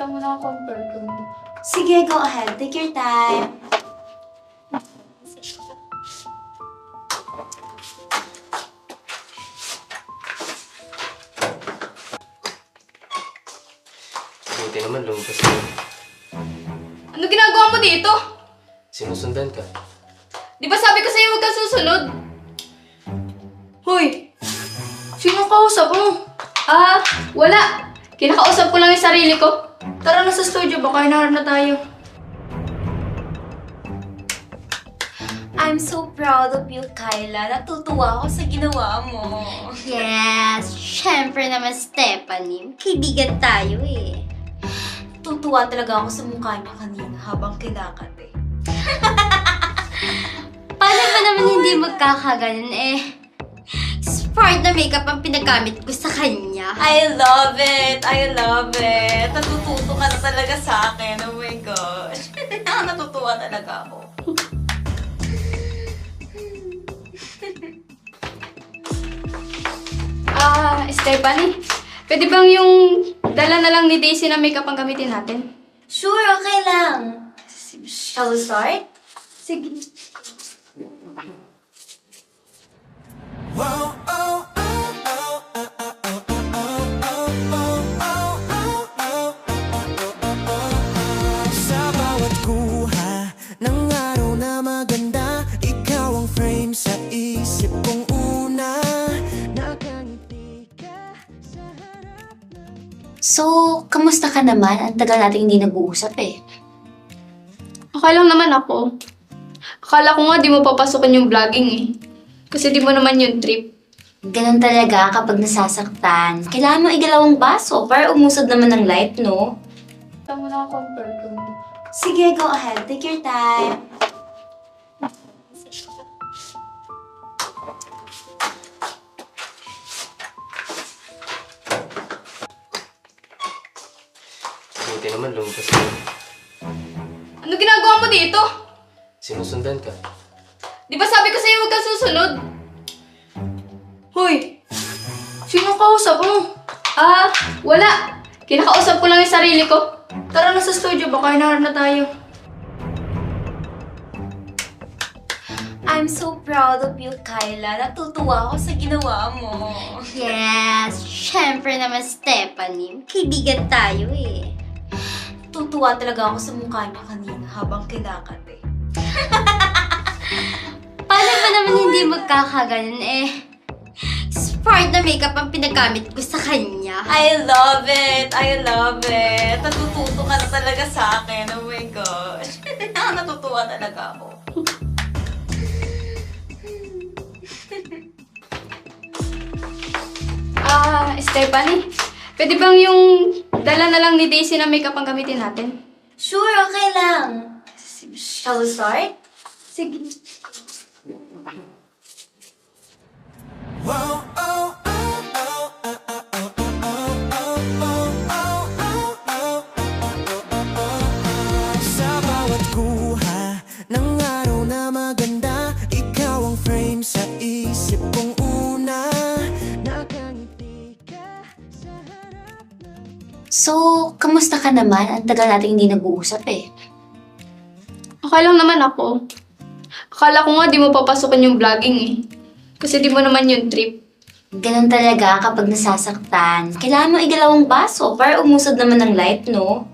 Tama na compare ko. Sige, go ahead. Take your time. Buti naman lumabas ka. Ano ginagawa mo dito? Sinusundan ka. Di ba sabi ko sa'yo huwag kang susunod? Hoy! Sino kausap mo? Wala. Kinakausap ko lang yung sarili ko. Tara na sa studio, baka hinaharap na tayo. I'm so proud of you, Kyla. Natutuwa ako sa ginawa mo. Yes, syempre naman, Stephanie. Kaibigan tayo eh. Tutuwa talaga ako sa mukha niya kanina habang kinakad eh. Paano ba naman hindi magkakaganon eh? Smart na makeup ang pinagamit ko sa kanya. I love it! I love it! Natututo ka na talaga sa akin. Oh my gosh. Natutuwa talaga ako. Stephanie, pwede bang yung dala na lang ni Daisy na makeup ang gamitin natin? Sure, okay lang. Shall we start? Sige. Sa bawat kuha ng araw na maganda, ikaw ang frame sa isip kong una. Nakangiti ka sa harap ng... So, kamusta ka naman? Ang tagal natin hindi nag-uusap eh. Okay lang naman ako. Akala ko nga di mo papasokin yung vlogging eh. Kasi di mo naman yung trip. Ganun talaga kapag nasasaktan. Kailangan mo igalawang baso para umusad naman ng light, no? Tama na compare ko. Sige, go ahead. Take your time. Buti naman lumabas ka. Ano ginagawa mo dito? Sinusundan ka. Di ba sabi ko sa'yo huwag kang susunod? Hoy! Sino kausap mo? Wala. Kinakausap ko lang yung sarili ko. Tara na sa studio, baka hinaharap na tayo. I'm so proud of you, Kyla. Natutuwa ako sa ginawa mo. Yes, syempre naman, Stephanie. Kaibigan tayo eh. Tutuwa talaga ako sa mukha niya kanina habang kinakad eh. Paano ba naman hindi magkakaganon eh? Smart na makeup ang pinagamit ko sa kanya. I love it! I love it! Natututo ka na talaga sa akin. Oh my gosh. Natutuwa talaga ako. Stephanie, pwede bang yung dala na lang ni Daisy na makeup ang gamitin natin? Sure, okay lang. Shall we start? Sige. Sa bawat kuha ng araw na maganda, ikaw ang frame sa isip kong una. Nakangiti ka sa harap ng... So, kamusta ka naman? Ang tagal natin hindi nag-uusap eh. Okay lang naman ako. Akala ko nga di mo papasokin yung vlogging eh. Kasi di mo naman yung trip. Ganun talaga kapag nasasaktan. Kailangan mo igalawang baso para umusad naman ng light, no?